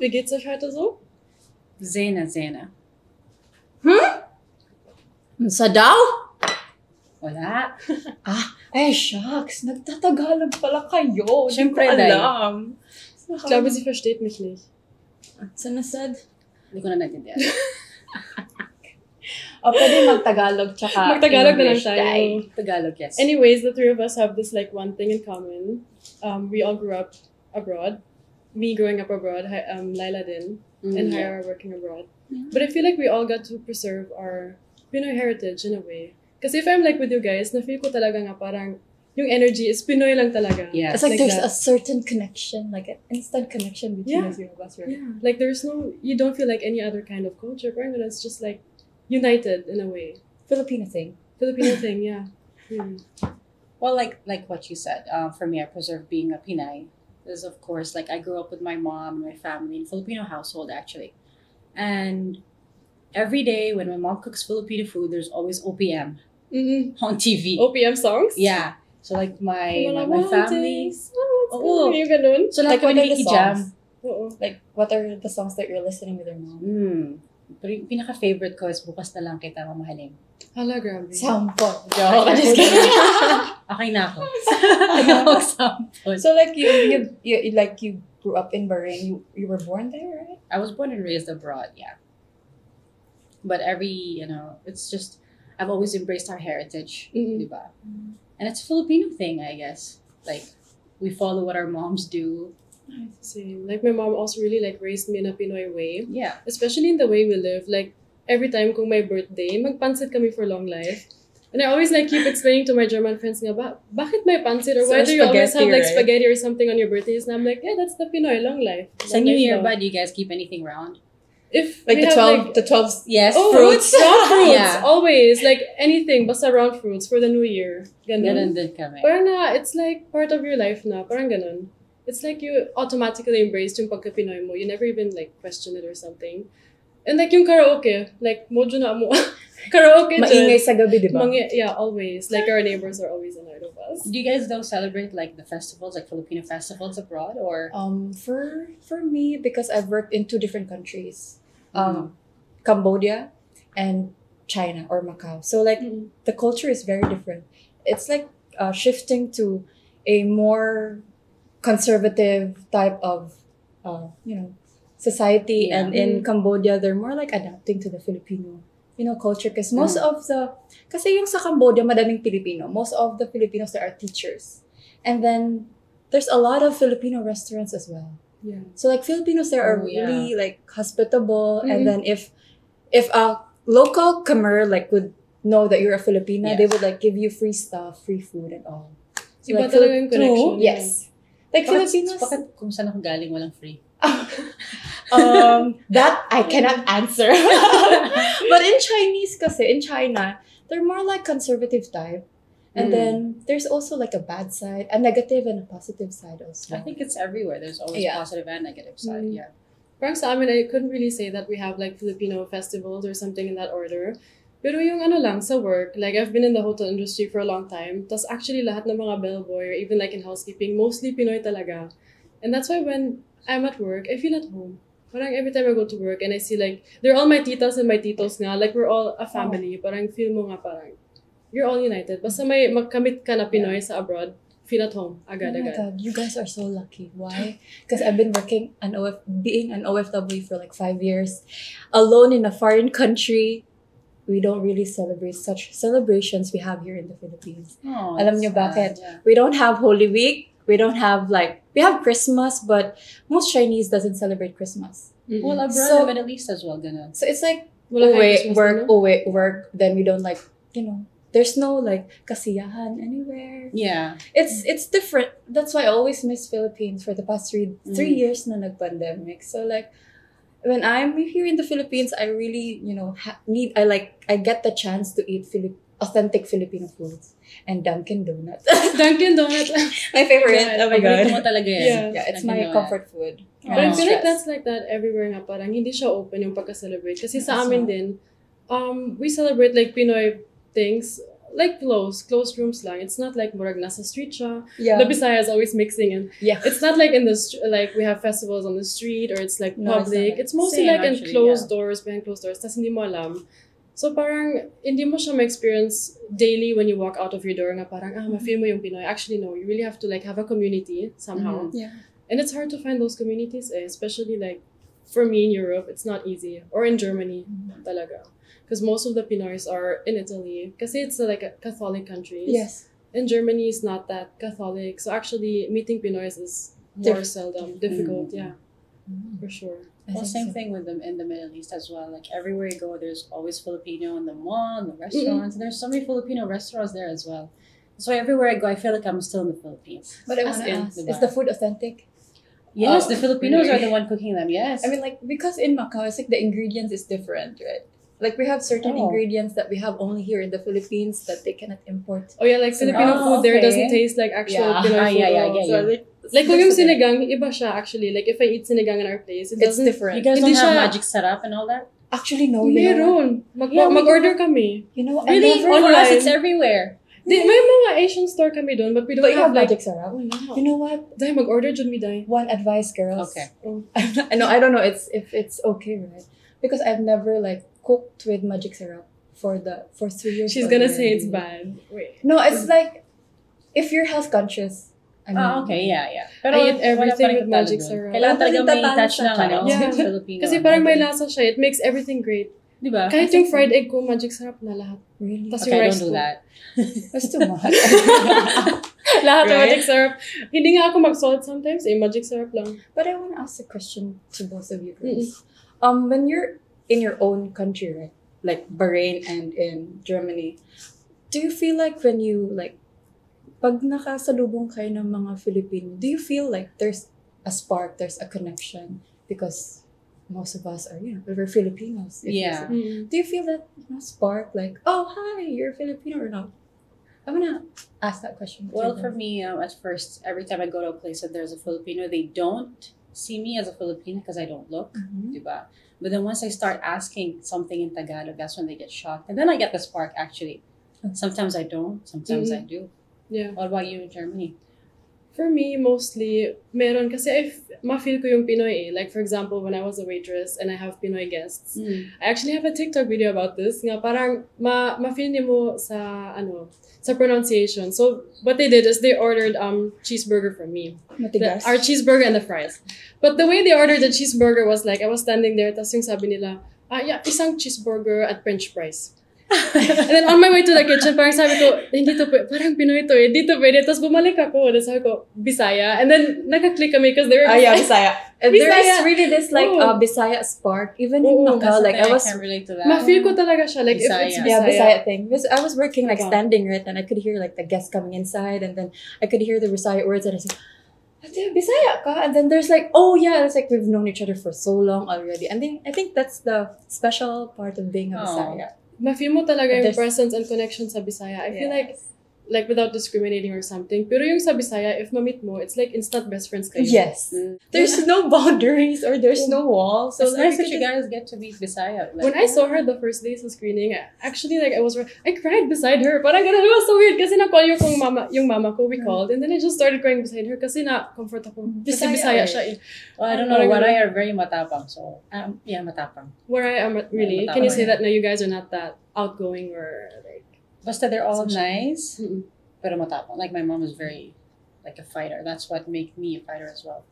wie geht's euch heute so? Zena, Zena. Sa daw? Wala. Ay, shucks. Nagtatagalog pala kayo. Siyempre, Hindi ko alam. Ich glaube, sie versteht mich nicht. Saan nasad? Hindi ko na naintindihan. O, pwede mag-Tagalog tsaka Mag-Tagalog na lang English, tayo. day. Tagalog, yes. Anyways, the three of us have this like one thing in common. We all grew up abroad. Me growing up abroad, Layla din, and Hyra working abroad. Yeah. But I feel like we all got to preserve our Pinoy heritage in a way. Because if I'm like with you guys, na-feel ko talaga nga parang yung energy is Pinoy lang talaga. Yeah. It's like there's that. a certain connection, like an instant connection between the three of us, right? Yeah, like there's no, you don't feel like any other kind of culture. Parang it's just like united in a way. Filipino thing. Filipino thing, yeah. Well, like what you said, for me, I preserve being a Pinay. Because of course, like I grew up with my mom and my family in Filipino household actually. And every day when my mom cooks Filipino food, there's always OPM on TV. OPM songs? Yeah. So like my family. Oh, yung ganun. So like when what are you the jam. songs? Oo. Like, what are the songs that you're listening with your mom? Pero yung pinaka-favorite ko is Bukas na lang kita mamahalin. Hala, grabe. Sample. Joke. I'm just kidding. Okay na ako. Ayaw mag-sample. So like you grew up in Bahrain. You were born there, right? I was born and raised abroad, yeah. But it's just, I've always embraced our heritage, diba? And it's a Filipino thing, I guess. Like, we follow what our moms do. Same. Like, my mom also really, like, raised me in a Pinoy way. Yeah. Especially in the way we live. Like, every time kung may birthday, magpansit kami for long life. And I always, like, keep explaining to my German friends nga, bakit may pansit? Or why do you always have, like, spaghetti or something on your birthdays? And I'm like, yeah, that's the Pinoy, long life. Sa New Year ba, do you guys keep anything round? If Like we the have, 12, the 12 Yes, fruits. Raw fruits. Yeah. Always. Like, anything, basta round fruits for the New Year. Ganun din kami. Parang na, it's like part of your life na. Parang ganun. It's like you automatically embraced yung pagka-Pinoy mo. You never even like question it or something. And like yung karaoke, like mojo na mo. Karaoke Maingay sa gabi, di ba? Yeah, always. Like our neighbors are always annoyed of us. Do you guys though celebrate like the festivals, like Filipino festivals abroad, or? For me, because I've worked in two different countries, Cambodia and China or Macau. So like the culture is very different. It's like shifting to a more conservative type of society, and in Cambodia they're more like adapting to the Filipino culture, because most of the kasi yung sa Cambodia madaming Filipino, most of the Filipinos there are teachers, and then there's a lot of Filipino restaurants as well. Yeah. So like Filipinos there are really like hospitable, and then if a local comer like would know that you're a Filipina, they would like give you free stuff, free food and all. So, Iba talaga yung connection. Yes. Like Filipinos. Bakit kung saan ako galing walang free? That I cannot answer. But in Chinese kasi, in China, they're more like conservative type. And then there's also like a bad side, a negative and a positive side also. I think it's everywhere. There's always positive and negative side. Yeah. Parang sa amin, I couldn't really say that we have like Filipino festivals or something in that order. Pero yung ano lang, sa work, like I've been in the hotel industry for a long time. Tas actually lahat ng mga bellboy or even like in housekeeping, mostly Pinoy talaga. And that's why when I'm at work, I feel at home. Parang every time I go to work and I see like, they're all my titas and my titos nga. Like we're all a family. Parang feel mo nga parang, you're all united. Basta may magkamit ka na Pinoy sa abroad, feel at home. Agad. Oh my God, you guys are so lucky. Why? Because I've been working being an OFW for like 5 years. Alone in a foreign country, we don't really celebrate such celebrations we have here in the Philippines. Oh, Alam niyo bakit? Yeah. We don't have Holy Week. We don't have we have Christmas, but most Chinese doesn't celebrate Christmas. Well, abroad, So- the Middle East as well, ganun. So it's like, Wala kayong uwi, Christmas work, din, uwi, work, then we don't like, there's no like kasiyahan anywhere. Yeah. It's different. That's why I always miss Philippines for the past three years na nag-pandemic. So like, when I'm here in the Philippines, I really, I get the chance to eat authentic Filipino foods. And Dunkin' Donuts. Dunkin' Donuts. My favorite. Oh my Paborito mo God. talaga yan. Yeah. Yeah, it's Dunkin' my Donut. comfort food. But I feel like Stress. that's like that everywhere nga. Parang hindi siya open yung pagka-celebrate. Kasi sa amin din, we celebrate like Pinoy things like closed rooms lang. It's not like murag nasa street siya. Yeah. The Bisaya is always mixing in. Yeah. It's not like in the like we have festivals on the street or it's like No, it's public. not. It's mostly Same, like in actually, closed doors, behind closed doors. Tas hindi mo alam. So parang hindi mo siya ma-experience daily when you walk out of your door nga parang ma-feel mo yung Pinoy. Actually no, you really have to like have a community somehow. Yeah. And it's hard to find those communities, especially like for me in Europe, it's not easy. Or in Germany, talaga. Because most of the Pinoys are in Italy. Kasi it's like a Catholic country. Yes. And Germany is not that Catholic. So actually, meeting Pinoys is more seldom. Difficult, yeah. For sure. Well, same thing with them in the Middle East as well. Like everywhere you go, there's always Filipino in the mall, in the restaurants. There's so many Filipino restaurants there as well. So everywhere I go, I feel like I'm still in the Philippines. But I want to ask, is the food authentic? Yes, Oh, the Filipinos really? are the one cooking them. Yes. I mean, like, because in Macau, it's like the ingredients is different, right? Like, we have certain ingredients that we have only here in the Philippines that they cannot import. Oh yeah, like Filipino food there okay. doesn't taste like actual Yeah. Pinoy food. I get So, you. like kung yung sinigang, iba siya actually. Like if I eat sinigang in our place, it It's doesn't... different. You guys Hindi don't have siya- magic setup and all that? Actually, no. You know what? Meron. Mag-order kami. You know, Really? I never... For us, Online. it's everywhere. May mga Asian store kami doon, but we don't But you have like... magic syrup. Wala. You know what? Dahil mag-order dyan mi dahil. One advice, girls. Okay. I know. I don't know. If it's okay, right? Because I've never like cooked with magic syrup for 3 years. She's gonna already. say it's bad. Wait. No, it's like if you're health conscious. I mean, Okay, yeah. I eat everything wala with pa rin magic talo dun. syrup. Kailangan talaga may Tatalo touch sa lang, ano? Yeah. Filipino. Kasi parang may lasa siya. It makes everything great. Di ba? Kahit yung fried egg ko, magic syrup na lahat. Really? Tas Okay, yung I rice don't do ko. that. That's too much. Lahat ng Right? magic syrup. Hindi nga ako mag-salt sometimes. Magic syrup lang. But I want to ask a question to both of you girls. When you're in your own country, right? Like Bahrain and in Germany, do you feel like when you like pag nakasalubong kayo ng mga Filipino, do you feel like there's a spark, there's a connection? Because most of us are, we're Filipinos. if you Yeah. say. Do you feel that spark, like, oh, hi, you're Filipino or not? I'm gonna ask that question. to Well, you for guys. me, at first, every time I go to a place and there's a Filipino, they don't see me as a Filipino because I don't look, diba? But then once I start asking something in Tagalog, that's when they get shocked. And then I get the spark, actually. Sometimes I don't, sometimes I do. Yeah. What about you in Germany? For me, mostly, meron kasi ma-feel ko yung Pinoy Like, for example, when I was a waitress and I have Pinoy guests, I actually have a TikTok video about this. Nga parang ma-feel niyo mo sa pronunciation. So, what they did is they ordered cheeseburger from me. Matigas. Our cheeseburger and the fries. But the way they ordered the cheeseburger was like, I was standing there, tas yung sabi nila, isang cheeseburger at French fries. And then on my way to the kitchen, parang sabi ko, hindi to pwede, parang Pinoy to dito pwede. Tapos bumalik ako, tapos sabi ko, Bisaya. And then naka-click kami because they were yeah, Bisaya. And there Bisaya. is really this like Oh. Bisaya spark. Even in Oh, Macau, like I was can't relate to that. ma-feel ko talaga siya. Like, if it's Bisaya. Bisaya. Bisaya thing. Because I was working like Diba? standing, right? And I could hear like the guests coming inside, and then I could hear the Bisaya words, and I said, "Ate, Bisaya ka?" And then there's like, "Oh yeah," it's like we've known each other for so long already. And then I think that's the special part of being a Oh. Bisaya. Ma-feel mo talaga yung There's- presence and connection sa Bisaya. I feel like without discriminating or something. Pero yung sa Bisaya, if ma-meet mo, it's like instant best friends kayo. Yes. There's no boundaries or there's no walls. So It's like, nice that you guys get to meet Bisaya. Like, When I saw her the first day sa screening, actually, like, I cried beside her. Parang ganun, it was so weird kasi na-call yung mama ko, we called. And then I just started crying beside her kasi na-comfort ako. Kasi Bisaya siya eh. well, I don't know. What I are very matapang. So, matapang. Where I am, really? Can you say that now you guys are not that outgoing or like... Basta they're all Social. nice, Mm-mm. pero matapang. Like my mom is very, like a fighter. That's what made me a fighter as well.